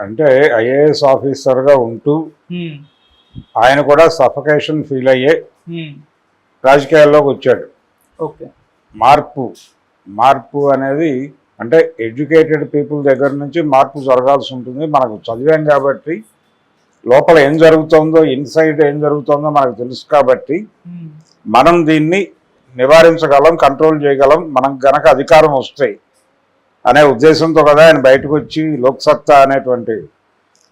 అంటే ఐఏఎస్ ఆఫీసర్గా ఉంటూ ఆయన కూడా సఫకేషన్ ఫీల్ అయ్యే రాజకీయాల్లోకి వచ్చాడు. ఓకే. మార్పు అనేది అంటే ఎడ్యుకేటెడ్ పీపుల్ దగ్గర నుంచి మార్పు జరగాల్సి ఉంటుంది. మనకు చదివాం కాబట్టి లోపల ఏం జరుగుతుందో, ఇన్సైడ్ ఏం జరుగుతుందో మనకు తెలుసు కాబట్టి మనం దీన్ని నివారించగలం, కంట్రోల్ చేయగలం, మనం గనక అధికారం వస్తాయి అనే ఉద్దేశంతో కదా ఆయన బయటకు వచ్చి లోక్సత్తా అనేటువంటి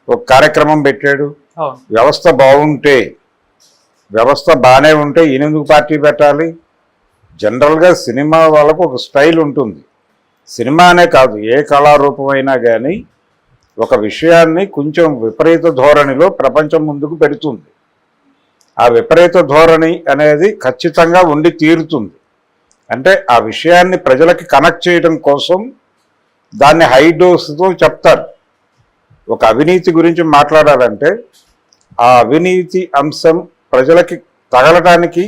ఒక కార్యక్రమం పెట్టాడు. వ్యవస్థ బాగానే ఉంటే ఈయనెందుకు పార్టీ పెట్టాలి? జనరల్గా సినిమా వాళ్ళకు ఒక స్టైల్ ఉంటుంది. సినిమా అనే కాదు, ఏ కళారూపమైనా కానీ ఒక విషయాన్ని కొంచెం విపరీత ధోరణిలో ప్రపంచం ముందుకు పెడుతుంది. ఆ విపరీత ధోరణి అనేది ఖచ్చితంగా ఉండి తీరుతుంది. అంటే ఆ విషయాన్ని ప్రజలకి కనెక్ట్ చేయడం కోసం దాన్ని హై డోస్తో చెప్తారు. ఒక అవినీతి గురించి మాట్లాడాలంటే ఆ అవినీతి అంశం ప్రజలకి తగలటానికి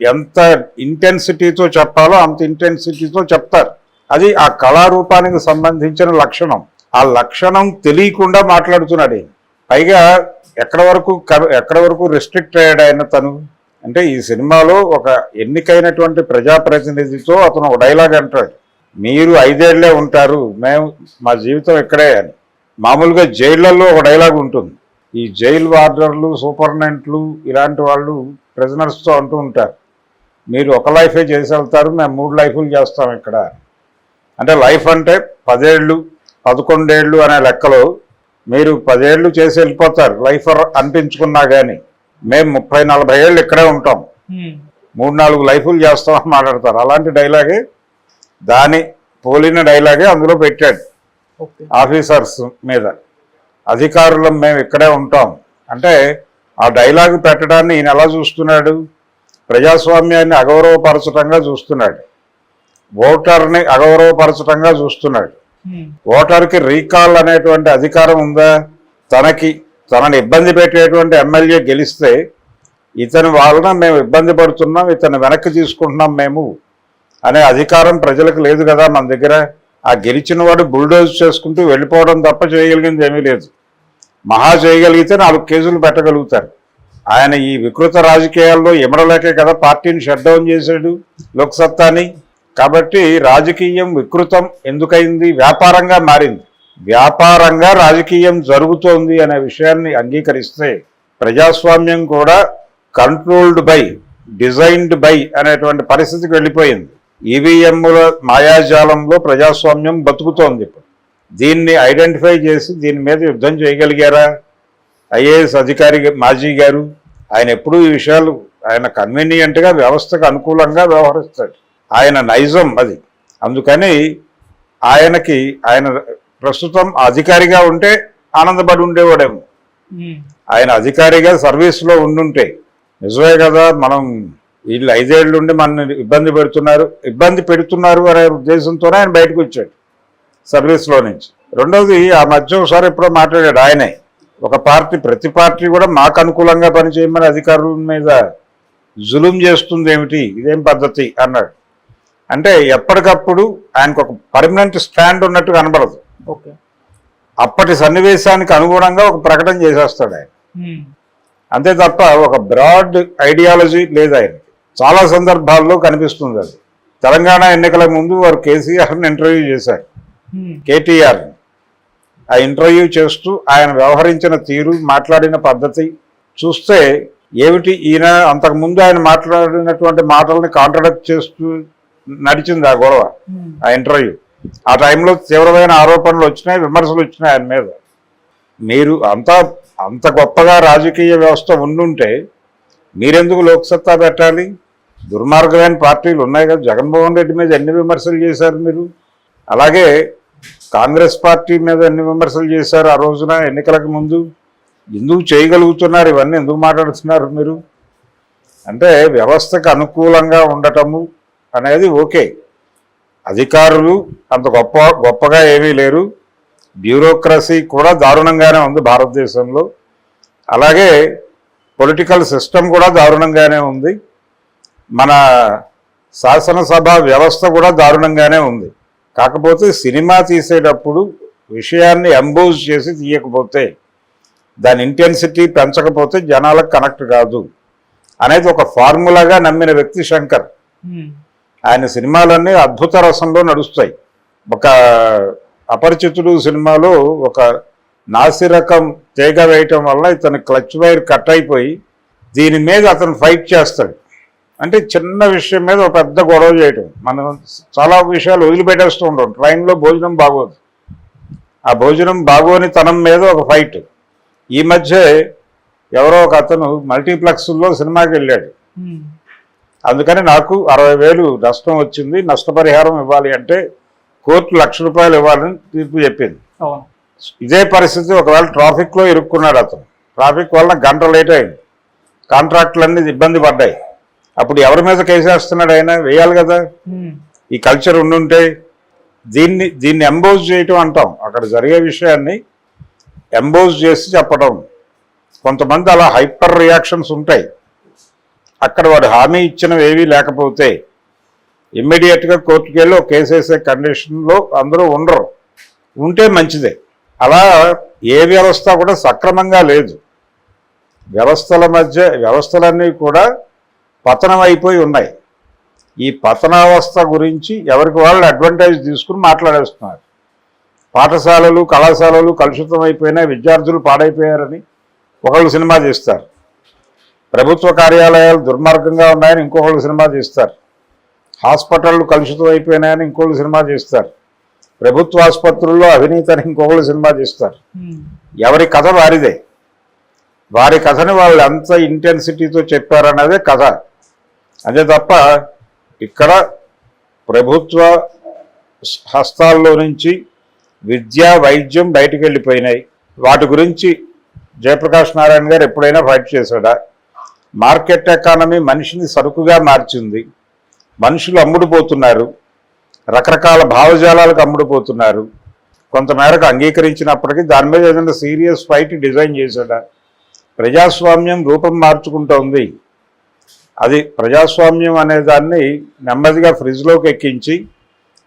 ఎంత ఇంటెన్సిటీతో చెప్పాలో అంత ఇంటెన్సిటీతో చెప్తారు. అది ఆ కళారూపానికి సంబంధించిన లక్షణం. ఆ లక్షణం తెలియకుండా మాట్లాడుతున్నాడు. పైగా ఎక్కడ వరకు రెస్ట్రిక్ట్ అయ్యాడు ఆయన తను అంటే ఈ సినిమాలో ఒక ఎన్నికైనటువంటి ప్రజాప్రతినిధితో అతను ఒక డైలాగ్ అంటాడు, మీరు 5 ఏళ్లే ఉంటారు, మా జీవితం ఇక్కడే అని. మామూలుగా జైళ్లలో ఒక డైలాగ్ ఉంటుంది. ఈ జైలు వార్డర్లు, సూపర్నెంట్లు ఇలాంటి వాళ్ళు ప్రిజనర్స్తో అంటూ ఉంటారు, మీరు ఒక లైఫే చేసి వెళ్తారు, మేము 3 లైఫ్లు చేస్తాం ఇక్కడ. అంటే లైఫ్ అంటే 10 ఏళ్ళు 11 ఏళ్ళు అనే లెక్కలో మీరు 10 ఏళ్ళు చేసి వెళ్ళిపోతారు లైఫ్ అనిపించుకున్నా కానీ, మేము 30-40 ఏళ్ళు ఇక్కడే ఉంటాం, 3-4 లైఫ్లు చేస్తామని మాట్లాడతారు. అలాంటి డైలాగే, దాని పోలిన డైలాగే అందులో పెట్టాడు. ఆఫీసర్స్ మీద, అధికారులం మేము ఇక్కడే ఉంటాం అంటే ఆ డైలాగ్ పెట్టడాన్ని ఈయన ఎలా చూస్తున్నాడు? ప్రజాస్వామ్యాన్ని అగౌరవపరచటంగా చూస్తున్నాడు, ఓటర్ని అగౌరవపరచటంగా చూస్తున్నాడు. ఓటర్కి రీకాల్ అనేటువంటి అధికారం ఉందా? తనని ఇబ్బంది పెట్టేటువంటి ఎమ్మెల్యే గెలిస్తే ఇతని వలన మేము ఇబ్బంది పడుతున్నాం, ఇతను వెనక్కి తీసుకుంటున్నాం మేము అనే అధికారం ప్రజలకు లేదు కదా మన దగ్గర. ఆ గెలిచిన వాడు బుల్డోజ్ చేసుకుంటూ వెళ్ళిపోవడం తప్ప చేయగలిగింది ఏమీ లేదు. మహా చేయగలిగితే 4 కేసులు పెట్టగలుగుతారు. ఆయన ఈ వికృత రాజకీయాల్లో ఇమడలేకే కదా పార్టీని షట్ డౌన్ చేశాడు, లోక్సత్తాని. కాబట్టి రాజకీయం వికృతం ఎందుకైంది? వ్యాపారంగా మారింది. వ్యాపారంగా రాజకీయం జరుగుతోంది అనే విషయాన్ని అంగీకరిస్తే ప్రజాస్వామ్యం కూడా కంట్రోల్డ్ బై, డిజైన్డ్ బై అనేటువంటి పరిస్థితికి వెళ్ళిపోయింది. ఈవీఎంల మాయాజాలంలో ప్రజాస్వామ్యం బతుకుతోంది. ఇప్పుడు దీన్ని ఐడెంటిఫై చేసి దీని మీద యుద్ధం చేయగలిగారా ఐఏఎస్ అధికారి మాజీ గారు? ఆయన ఎప్పుడూ ఈ విషయాలు ఆయన కన్వీనియంట్గా వ్యవస్థకు అనుకూలంగా వ్యవహరిస్తాడు. ఆయన నైజం అది. అందుకని ఆయన ప్రస్తుతం అధికారిగా ఉంటే ఆనందపడి ఉండేవాడేమో. ఆయన అధికారిగా సర్వీస్లో ఉండుంటే నిజమే కదా, మనం వీళ్ళు 5 ఏళ్ళ నుండి మనల్ని ఇబ్బంది పెడుతున్నారు అనే ఉద్దేశంతోనే ఆయన బయటకు వచ్చాడు సర్వీస్లో నుంచి. రెండవది, ఆ మధ్య ఒకసారి ఎప్పుడో మాట్లాడాడు ఆయనే, ఒక ప్రతి పార్టీ కూడా మాకు అనుకూలంగా పనిచేయమని అధికారుల మీద జులుం చేస్తుంది ఏమిటి, ఇదేం పద్ధతి అన్నాడు. అంటే ఎప్పటికప్పుడు ఆయనకు ఒక పర్మనెంట్ స్టాండ్ ఉన్నట్టు కనబడదు. అప్పటి సన్నివేశానికి అనుగుణంగా ఒక ప్రకటన చేసేస్తాడు ఆయన, అంతే తప్ప ఒక బ్రాడ్ ఐడియాలజీ లేదు ఆయన. చాలా సందర్భాల్లో కనిపిస్తుంది అది. తెలంగాణ ఎన్నికల ముందు వారు కేసీఆర్ని ఇంటర్వ్యూ చేశారు, కేటీఆర్ని. ఆ ఇంటర్వ్యూ చేస్తూ ఆయన వ్యవహరించిన తీరు, మాట్లాడిన పద్ధతి చూస్తే ఏమిటి, ఈయన అంతకుముందు ఆయన మాట్లాడినటువంటి మాటల్ని కాంట్రడిక్ట్ చేస్తూ నడిచింది ఆ గొడవ, ఆ ఇంటర్వ్యూ. ఆ టైంలో తీవ్రమైన ఆరోపణలు వచ్చినాయి, విమర్శలు వచ్చినాయి ఆయన మీద. మీరు అంత గొప్పగా రాజకీయ వ్యవస్థ ఉండుంటే మీరెందుకు లోక్సత్తా పెట్టాలి? దుర్మార్గమైన పార్టీలు ఉన్నాయి కదా. జగన్మోహన్ రెడ్డి మీద ఎన్ని విమర్శలు చేశారు మీరు, అలాగే కాంగ్రెస్ పార్టీ మీద ఎన్ని విమర్శలు చేశారు ఆ రోజున ఎన్నికలకు ముందు. ఎందుకు చేయగలుగుతున్నారు ఇవన్నీ, ఎందుకు మాట్లాడుతున్నారు మీరు? అంటే వ్యవస్థకు అనుకూలంగా ఉండటము అనేది ఓకే. అధికారులు అంత గొప్పగా ఏమీ లేరు, బ్యూరోక్రసీ కూడా దారుణంగానే ఉంది భారతదేశంలో. అలాగే పొలిటికల్ సిస్టమ్ కూడా దారుణంగానే ఉంది, మన శాసనసభ వ్యవస్థ కూడా దారుణంగానే ఉంది. కాకపోతే సినిమా తీసేటప్పుడు విషయాన్ని ఎంబోజ్ చేసి తీయకపోతే, దాని ఇంటెన్సిటీ పెంచకపోతే జనాలకు కనెక్ట్ కాదు అనేది ఒక ఫార్ములాగా నమ్మిన వ్యక్తి శంకర్. ఆయన సినిమాలన్నీ అద్భుత రసంలో నడుస్తాయి. ఒక అపరిచితుడు సినిమాలో ఒక నాసిరకం తీగ వేయటం వల్ల ఇతను క్లచ్ వైర్ కట్ అయిపోయి దీని మీద అతను ఫైట్ చేస్తాడు. అంటే చిన్న విషయం మీద ఒక పెద్ద గొడవ చేయటం. మనం చాలా విషయాలు వదిలిపెట్టేస్తూ ఉంటాం. ట్రైన్లో భోజనం బాగోదు, ఆ భోజనం బాగోని తనం మీద ఒక ఫైట్. ఈ మధ్య ఎవరో ఒక అతను మల్టీప్లెక్స్లో సినిమాకి వెళ్ళాడు. అందుకని నాకు 60,000 నష్టం వచ్చింది, నష్టపరిహారం ఇవ్వాలి అంటే కోర్టు ₹1,00,000 ఇవ్వాలని తీర్పు చెప్పింది. ఇదే పరిస్థితి ఒకవేళ ట్రాఫిక్లో ఇరుక్కున్నాడు అతను. ట్రాఫిక్ వల్ల గంట లేట్ అయింది, కాంట్రాక్టులన్నీ ఇబ్బంది పడ్డాయి. అప్పుడు ఎవరి మీద కేసేస్తున్నాడు ఆయన? వేయాలి కదా. ఈ కల్చర్ ఉండుంటే దీన్ని ఎంబోజ్ చేయటం అంటాం. అక్కడ జరిగే విషయాన్ని ఎంబోజ్ చేసి చెప్పడం. కొంతమంది అలా హైపర్ రియాక్షన్స్ ఉంటాయి. అక్కడ వాడు హామీ ఇచ్చినవి ఏవీ లేకపోతే ఇమ్మీడియట్గా కోర్టుకు వెళ్ళి ఒక కేసు వేసే కండిషన్లో అందరూ ఉండరు. ఉంటే మంచిదే. అలా ఏ వ్యవస్థ కూడా సక్రమంగా లేదు. వ్యవస్థలన్నీ కూడా పతనం అయిపోయి ఉన్నాయి. ఈ పతనావస్థ గురించి ఎవరికి వాళ్ళు అడ్వాంటేజ్ తీసుకుని మాట్లాడేస్తున్నారు. పాఠశాలలు కళాశాలలు కలుషితం అయిపోయినాయి, విద్యార్థులు పాడైపోయారని ఒకళ్ళు సినిమా తీస్తారు. ప్రభుత్వ కార్యాలయాలు దుర్మార్గంగా ఉన్నాయని ఇంకొకళ్ళు సినిమా తీస్తారు. హాస్పిటళ్ళు కలుషితం అయిపోయినాయని ఇంకొకళ్ళు సినిమా తీస్తారు. ప్రభుత్వ ఆసుపత్రుల్లో అవినీతి అని ఇంకొకళ్ళు సినిమా తీస్తారు. ఎవరి కథ వారిదే. వారి కథని వాళ్ళు ఎంత ఇంటెన్సిటీతో చెప్పారన్నదే కథ. అదే తప్ప ఇక్కడ ప్రభుత్వ హస్తాల్లో నుంచి విద్య వైద్యం బయటికి వెళ్ళిపోయినాయి. వాటి గురించి జయప్రకాష్ నారాయణ గారు ఎప్పుడైనా ఫైట్ చేశాడా? మార్కెట్ ఎకానమీ మనిషిని సరుకుగా మార్చింది. మనుషులు అమ్ముడుపోతున్నారు, రకరకాల భావజాలాలకు అమ్ముడుపోతున్నారు. కొంతమేరకు అంగీకరించినప్పటికీ దాని మీద ఏదైనా సీరియస్ ఫైట్ డిజైన్ చేశాడా? ప్రజాస్వామ్యం రూపం మార్చుకుంటోంది. అది ప్రజాస్వామ్యం అనే దాన్ని నెమ్మదిగా ఫ్రిడ్జ్లోకి ఎక్కించి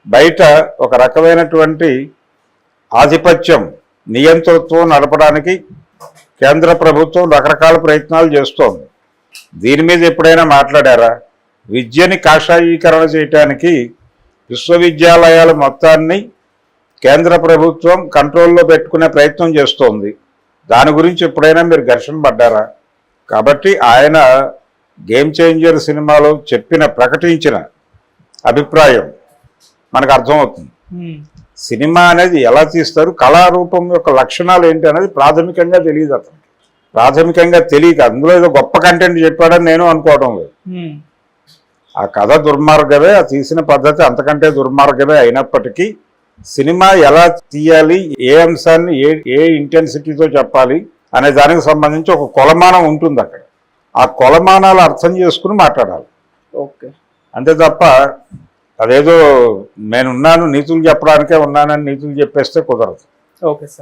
బయట ఒక రకమైనటువంటి ఆధిపత్యం, నియంతృత్వం నడపడానికి కేంద్ర ప్రభుత్వం రకరకాల ప్రయత్నాలు చేస్తోంది. దీని మీద ఎప్పుడైనా మాట్లాడారా? విద్యని కాషాయీకరణ చేయటానికి విశ్వవిద్యాలయాల మొత్తాన్ని కేంద్ర ప్రభుత్వం కంట్రోల్లో పెట్టుకునే ప్రయత్నం చేస్తోంది. దాని గురించి ఎప్పుడైనా మీరు ఘర్షణ పడ్డారా? కాబట్టి ఆయన గేమ్ చేంజర్ సినిమాలో ప్రకటించిన అభిప్రాయం మనకు అర్థమవుతుంది. సినిమా అనేది ఎలా తీస్తారు, కళారూపం యొక్క లక్షణాలు ఏంటి అనేది ప్రాథమికంగా తెలియదు అతనికి. ప్రాథమికంగా తెలియక అందులో ఏదో గొప్ప కంటెంట్ చెప్పాడని నేను అనుకోవడం లేదు. ఆ కథ దుర్మార్గమే, ఆ తీసిన పద్ధతి అంతకంటే దుర్మార్గమే అయినప్పటికీ సినిమా ఎలా తీయాలి, ఏ అంశాన్ని ఏ ఇంటెన్సిటీతో చెప్పాలి అనే దానికి సంబంధించి ఒక కొలమానం ఉంటుంది అక్కడ. ఆ కొలమానాలు అర్థం చేసుకుని మాట్లాడాలి. ఓకే, అంతే తప్ప అదేదో నేనున్నాను నీతులు చెప్పడానికే ఉన్నానని నీతులు చెప్పేస్తే కుదరదు. Okay sir.